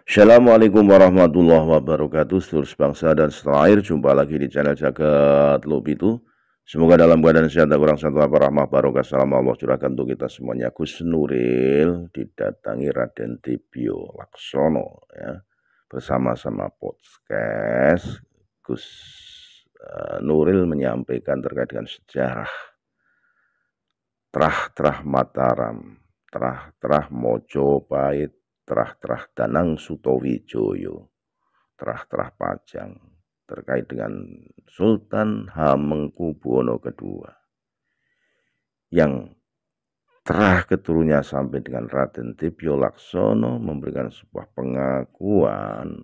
Assalamualaikum warahmatullahi wabarakatuh. Seluruh bangsa dan setanah air, jumpa lagi di channel Jagat Lobitu. Semoga dalam keadaan sehat dan kurang satu apa rahmah barokah salam Allah curahkan untuk kita semuanya. Gus Nuril didatangi Raden Dibyo Laksono ya. Bersama-sama podcast Gus Nuril menyampaikan terkait dengan sejarah Trah-trah Mataram, Trah-trah Mojopahit, Trah-trah Danang Sutowijoyo, Trah-trah Pajang, terkait dengan Sultan Hamengkubuwono II, yang terah keturunnya sampai dengan Raden Dibyo Laksono memberikan sebuah pengakuan,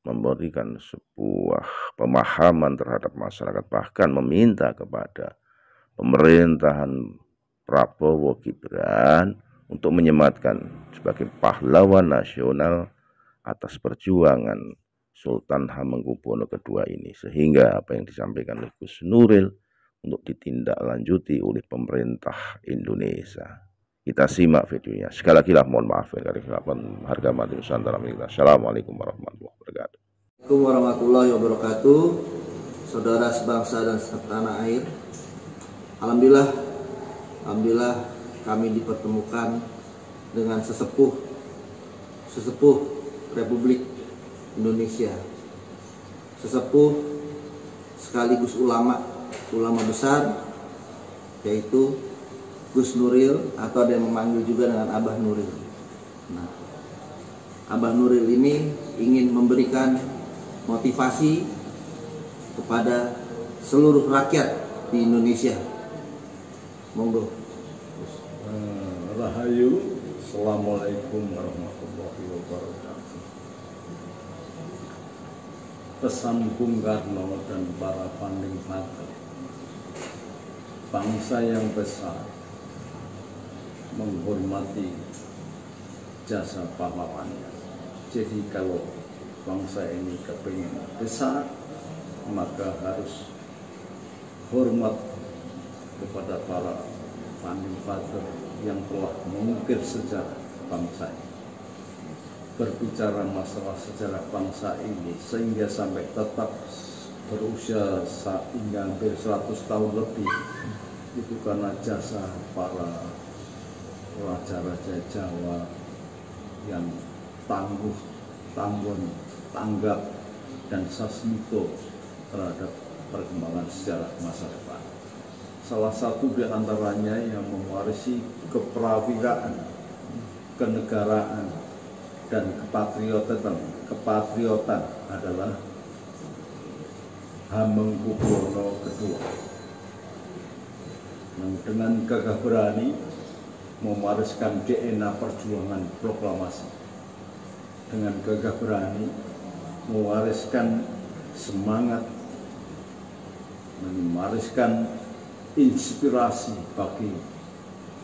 memberikan sebuah pemahaman terhadap masyarakat, bahkan meminta kepada pemerintahan Prabowo Gibran untuk menyematkan sebagai pahlawan nasional atas perjuangan Sultan Hamengkubuwono II ini, sehingga apa yang disampaikan oleh Gus Nuril untuk ditindaklanjuti oleh pemerintah Indonesia. Kita simak videonya. Sekali lagi lah mohon maaf ya dari harga mati Nusantara kita. Assalamualaikum warahmatullahi wabarakatuh. Assalamualaikum warahmatullahi wabarakatuh. Saudara sebangsa dan setanah air, Alhamdulillah kami dipertemukan dengan sesepuh Republik Indonesia, sesepuh sekaligus ulama besar, yaitu Gus Nuril, atau ada yang memanggil juga dengan Abah Nuril. Nah, Abah Nuril ini ingin memberikan motivasi kepada seluruh rakyat di Indonesia. Monggo. Rahayu, Assalamualaikum warahmatullahi wabarakatuh. Pesan Bung Karno dan para founding father, bangsa yang besar menghormati jasa pahlawannya. Jadi kalau bangsa ini kepingin besar, maka harus hormat kepada para founding father yang telah mengukir sejarah bangsa ini. Berbicara masalah sejarah bangsa ini sehingga sampai tetap berusia hingga hampir 100 tahun lebih, itu karena jasa para raja-raja Jawa yang tangguh, tanggap, dan sasmito terhadap perkembangan sejarah masa depan. Salah satu di antaranya yang mewarisi keprawiran, kenegaraan, dan kepatriotan adalah Hamengkubuwono II, yang dengan gagah berani mewariskan DNA perjuangan proklamasi, dengan gagah berani mewariskan semangat, mewariskan inspirasi bagi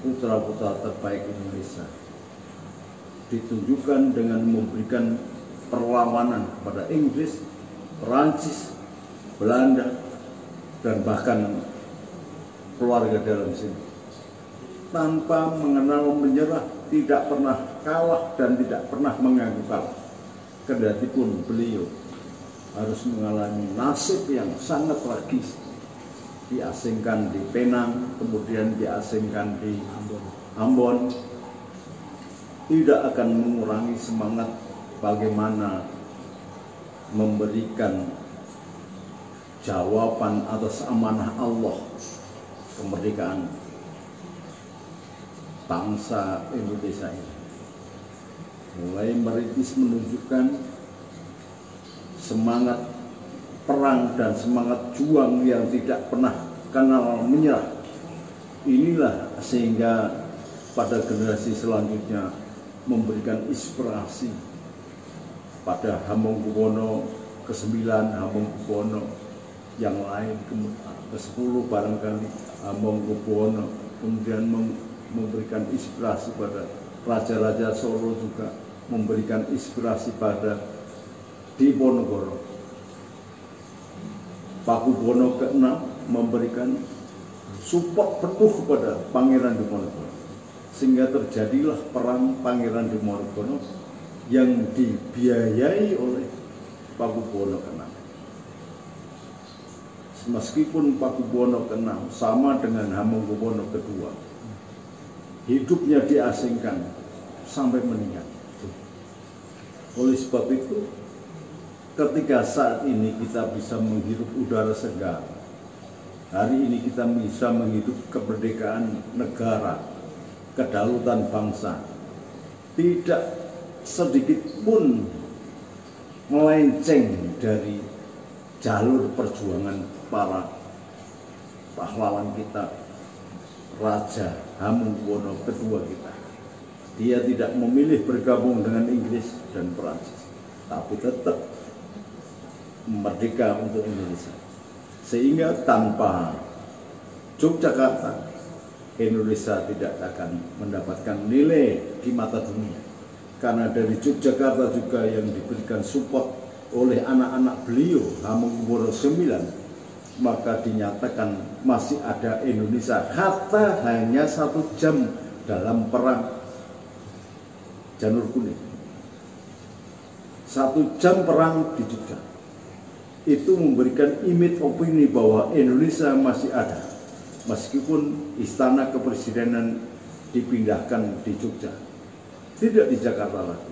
putra-putra terbaik Indonesia, ditunjukkan dengan memberikan perlawanan kepada Inggris, Perancis, Belanda, dan bahkan keluarga dalam sini, tanpa mengenal menyerah, tidak pernah kalah dan tidak pernah mengaku kalah. Kendati pun beliau harus mengalami nasib yang sangat tragis, diasingkan di Penang, kemudian diasingkan di Ambon, tidak akan mengurangi semangat bagaimana memberikan jawaban atas amanah Allah kemerdekaan bangsa Indonesia ini. Mulai merintis menunjukkan semangat perang dan semangat juang yang tidak pernah kenal menyerah. Inilah sehingga pada generasi selanjutnya memberikan inspirasi pada Hamengkubuwono ke-9, Hamengkubuwono yang lain, ke-10 barangkali Hamengkubuwono, kemudian memberikan inspirasi pada Raja-Raja Solo, juga memberikan inspirasi pada Diponegoro. Pakubuwono ke-6 memberikan support penuh kepada Pangeran Diponegoro, sehingga terjadilah perang Pangeran Diponegoro yang dibiayai oleh Pakubuwono ke-6. Meskipun Pakubuwono ke-6 sama dengan Hamengkubuwono kedua, hidupnya diasingkan sampai meninggal. Oleh sebab itu, ketika saat ini kita bisa menghirup udara segar, hari ini kita bisa menghidup kemerdekaan negara, kedaulatan bangsa, tidak sedikit pun melenceng dari jalur perjuangan para pahlawan kita, Raja Hamengkubuwono kedua kita. Dia tidak memilih bergabung dengan Inggris dan Perancis, tapi tetap merdeka untuk Indonesia. Sehingga tanpa Yogyakarta, Indonesia tidak akan mendapatkan nilai di mata dunia. Karena dari Yogyakarta juga yang diberikan support oleh anak-anak beliau, Hamengkubuwono IX, maka dinyatakan masih ada Indonesia. Hatta hanya 1 jam dalam perang Janur Kuning, 1 jam perang di Jogja, itu memberikan image opini bahwa Indonesia masih ada, meskipun istana kepresidenan dipindahkan di Jogja, tidak di Jakarta lagi.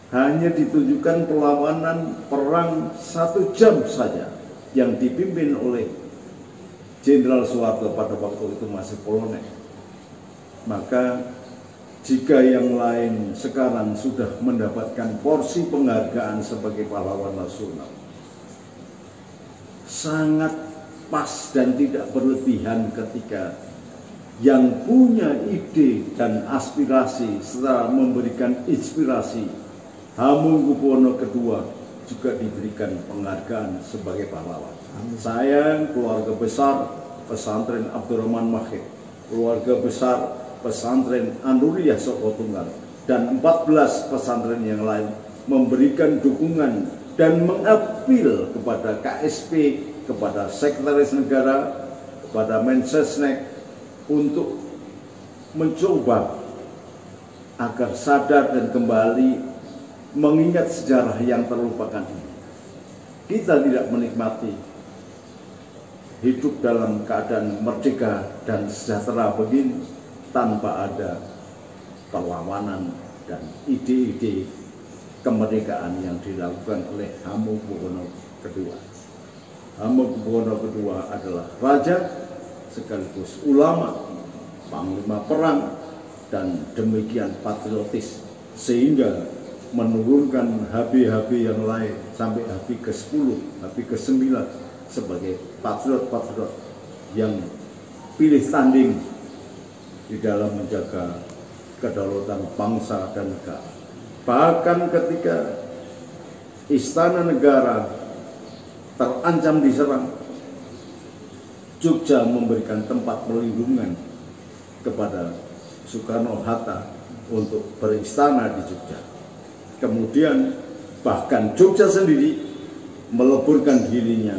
Hanya ditunjukkan perlawanan perang 1 jam saja yang dipimpin oleh Jenderal Soeharto pada waktu itu masih kolonel. Maka jika yang lain sekarang sudah mendapatkan porsi penghargaan sebagai pahlawan nasional, sangat pas dan tidak berlebihan ketika yang punya ide dan aspirasi serta memberikan inspirasi, Hamengkubuwono kedua juga diberikan penghargaan sebagai pahlawan. Saya, keluarga besar pesantren Abdurrahman Mahid, keluarga besar pesantren An-Nuriyah Soko Tunggal, dan 14 pesantren yang lain memberikan dukungan dan mengapil kepada KSP, kepada Sekretaris Negara, kepada Mensesnek untuk mencoba agar sadar dan kembali mengingat sejarah yang terlupakan ini. Kita tidak menikmati hidup dalam keadaan merdeka dan sejahtera begini tanpa ada perlawanan dan ide-ide kemerdekaan yang dilakukan oleh Hamengkubuwono kedua. Hamengkubuwono kedua adalah raja sekaligus ulama, panglima perang, dan demikian patriotis sehingga menurunkan HB-HB yang lain sampai HB ke-10, HB ke-9 sebagai patriot-patriot yang pilih tanding di dalam menjaga kedaulatan bangsa dan negara. Bahkan ketika istana negara terancam diserang, Jogja memberikan tempat perlindungan kepada Soekarno-Hatta untuk beristana di Jogja. Kemudian bahkan Jogja sendiri meleburkan dirinya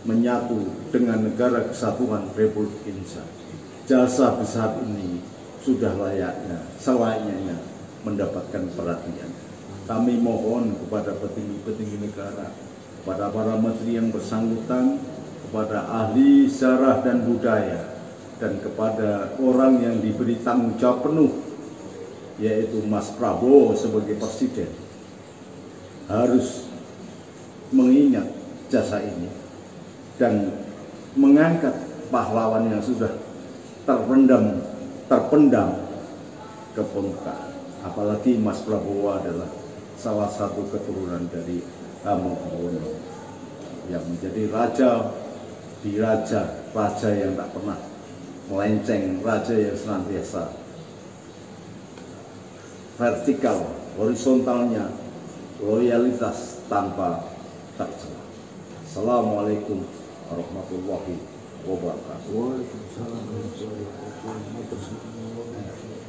menyatu dengan Negara Kesatuan Republik Indonesia. Jasa besar ini sudah layaknya, selayaknya mendapatkan perhatian. Kami mohon kepada petinggi-petinggi negara, kepada para menteri yang bersangkutan, kepada ahli sejarah dan budaya, dan kepada orang yang diberi tanggung jawab penuh, yaitu Mas Prabowo sebagai presiden, harus mengingat jasa ini dan mengangkat pahlawan yang sudah terpendam ke permukaan. Apalagi Mas Prabowo adalah salah satu keturunan dari Hamengkubuwono yang menjadi raja di raja yang tak pernah melenceng, raja yang senantiasa vertikal, horizontalnya loyalitas tanpa tercela. Assalamualaikum warahmatullahi wabarakatuh. Waalaikumsalam warahmatullahi wabarakatuh.